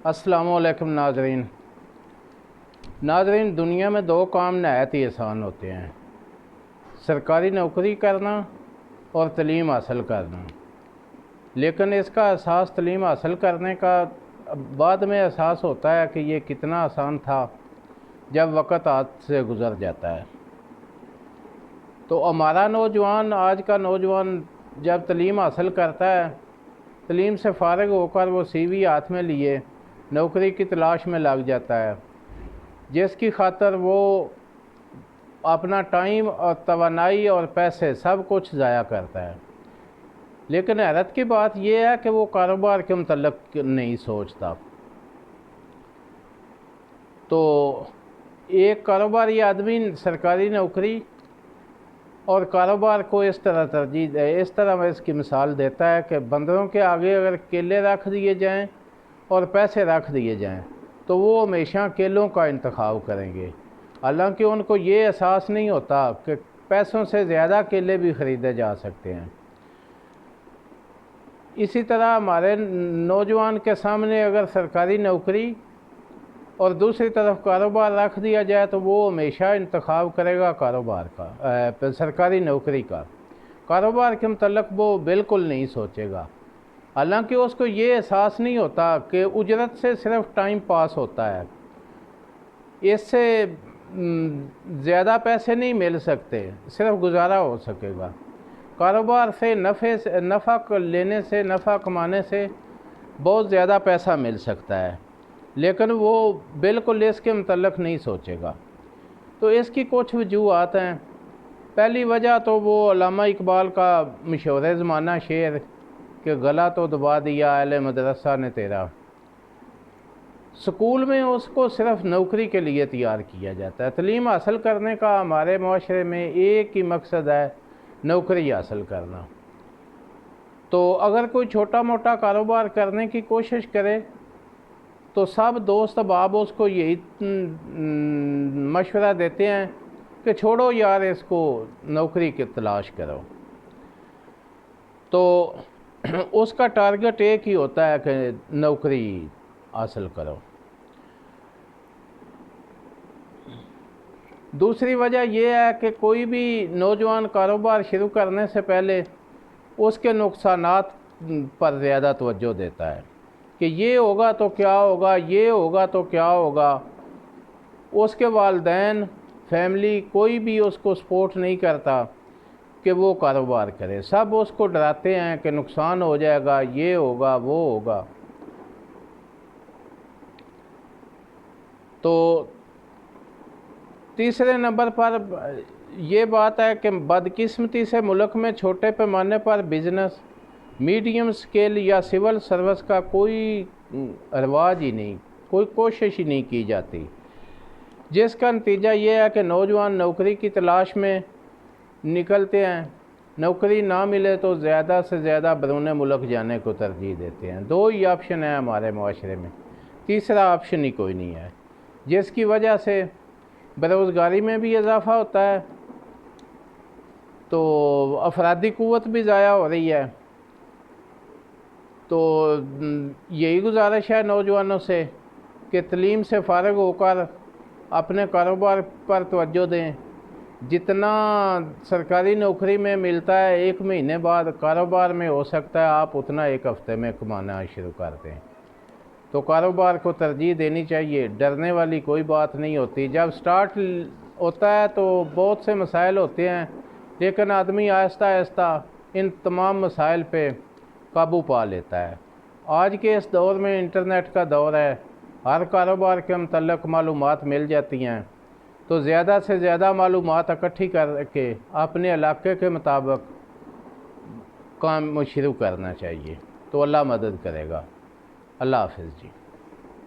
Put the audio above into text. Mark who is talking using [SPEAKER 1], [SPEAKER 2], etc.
[SPEAKER 1] السلام علیکم ناظرین، دنیا میں دو کام نہایت ہی آسان ہوتے ہیں: سرکاری نوکری کرنا اور تعلیم حاصل کرنا۔ لیکن اس کا احساس تعلیم حاصل کرنے کا بعد میں احساس ہوتا ہے کہ یہ کتنا آسان تھا جب وقت ہاتھ سے گزر جاتا ہے۔ تو ہمارا نوجوان، آج کا نوجوان جب تعلیم حاصل کرتا ہے، تعلیم سے فارغ ہو کر وہ سی وی ہاتھ میں لیے نوکری کی تلاش میں لگ جاتا ہے، جس کی خاطر وہ اپنا ٹائم اور توانائی اور پیسے سب کچھ ضائع کرتا ہے۔ لیکن حیرت کی بات یہ ہے کہ وہ کاروبار کے متعلق نہیں سوچتا۔ تو ایک کاروباری آدمی سرکاری نوکری اور کاروبار کو اس طرح ترجیح دے، اس طرح میں اس کی مثال دیتا ہے کہ بندروں کے آگے اگر کیلے رکھ دیے جائیں اور پیسے رکھ دیے جائیں تو وہ ہمیشہ کیلوں کا انتخاب کریں گے، حالانکہ ان کو یہ احساس نہیں ہوتا کہ پیسوں سے زیادہ کیلے بھی خریدے جا سکتے ہیں۔ اسی طرح ہمارے نوجوان کے سامنے اگر سرکاری نوکری اور دوسری طرف کاروبار رکھ دیا جائے تو وہ ہمیشہ انتخاب کرے گا کاروبار کا، سرکاری نوکری کا۔ کاروبار کے متعلق وہ بالکل نہیں سوچے گا، حالانکہ اس کو یہ احساس نہیں ہوتا کہ اجرت سے صرف ٹائم پاس ہوتا ہے، اس سے زیادہ پیسے نہیں مل سکتے، صرف گزارا ہو سکے گا۔ کاروبار سے نفع لینے سے، نفع کمانے سے بہت زیادہ پیسہ مل سکتا ہے، لیکن وہ بالکل اس کے متعلق نہیں سوچے گا۔ تو اس کی کچھ وجوہات ہیں۔ پہلی وجہ تو وہ علامہ اقبال کا مشہور زمانہ شعر کہ گلا تو دبا دیا اہل مدرسہ نے تیرا۔ سکول میں اس کو صرف نوکری کے لیے تیار کیا جاتا ہے۔ تعلیم حاصل کرنے کا ہمارے معاشرے میں ایک ہی مقصد ہے: نوکری حاصل کرنا۔ تو اگر کوئی چھوٹا موٹا کاروبار کرنے کی کوشش کرے تو سب دوست احباب اس کو یہی مشورہ دیتے ہیں کہ چھوڑو یار، اس کو نوکری کی تلاش کرو۔ تو اس کا ٹارگٹ ایک ہی ہوتا ہے کہ نوکری حاصل کرو۔ دوسری وجہ یہ ہے کہ کوئی بھی نوجوان کاروبار شروع کرنے سے پہلے اس کے نقصانات پر زیادہ توجہ دیتا ہے کہ یہ ہوگا تو کیا ہوگا، یہ ہوگا تو کیا ہوگا۔ اس کے والدین، فیملی، کوئی بھی اس کو سپورٹ نہیں کرتا کہ وہ کاروبار کرے، سب اس کو ڈراتے ہیں کہ نقصان ہو جائے گا، یہ ہوگا، وہ ہوگا۔ تو تیسرے نمبر پر یہ بات ہے کہ بدقسمتی سے ملک میں چھوٹے پیمانے پر بزنس، میڈیم سکیل یا سول سروس کا کوئی رواج ہی نہیں، کوئی کوشش ہی نہیں کی جاتی، جس کا نتیجہ یہ ہے کہ نوجوان نوکری کی تلاش میں نکلتے ہیں، نوکری نہ ملے تو زیادہ سے زیادہ بیرون ملک جانے کو ترجیح دیتے ہیں۔ دو ہی آپشن ہیں ہمارے معاشرے میں، تیسرا آپشن ہی کوئی نہیں ہے، جس کی وجہ سے بے روزگاری میں بھی اضافہ ہوتا ہے، تو افرادی قوت بھی ضائع ہو رہی ہے۔ تو یہی گزارش ہے نوجوانوں سے کہ تعلیم سے فارغ ہو کر اپنے کاروبار پر توجہ دیں۔ جتنا سرکاری نوکری میں ملتا ہے ایک مہینے بعد، کاروبار میں ہو سکتا ہے آپ اتنا ایک ہفتے میں کمانا شروع کر دیں۔ تو کاروبار کو ترجیح دینی چاہیے، ڈرنے والی کوئی بات نہیں ہوتی۔ جب سٹارٹ ہوتا ہے تو بہت سے مسائل ہوتے ہیں، لیکن آدمی آہستہ آہستہ ان تمام مسائل پہ قابو پا لیتا ہے۔ آج کے اس دور میں انٹرنیٹ کا دور ہے، ہر کاروبار کے متعلق معلومات مل جاتی ہیں، تو زیادہ سے زیادہ معلومات اکٹھی کر کے اپنے علاقے کے مطابق کام شروع کرنا چاہیے، تو اللہ مدد کرے گا۔ اللہ حافظ جی۔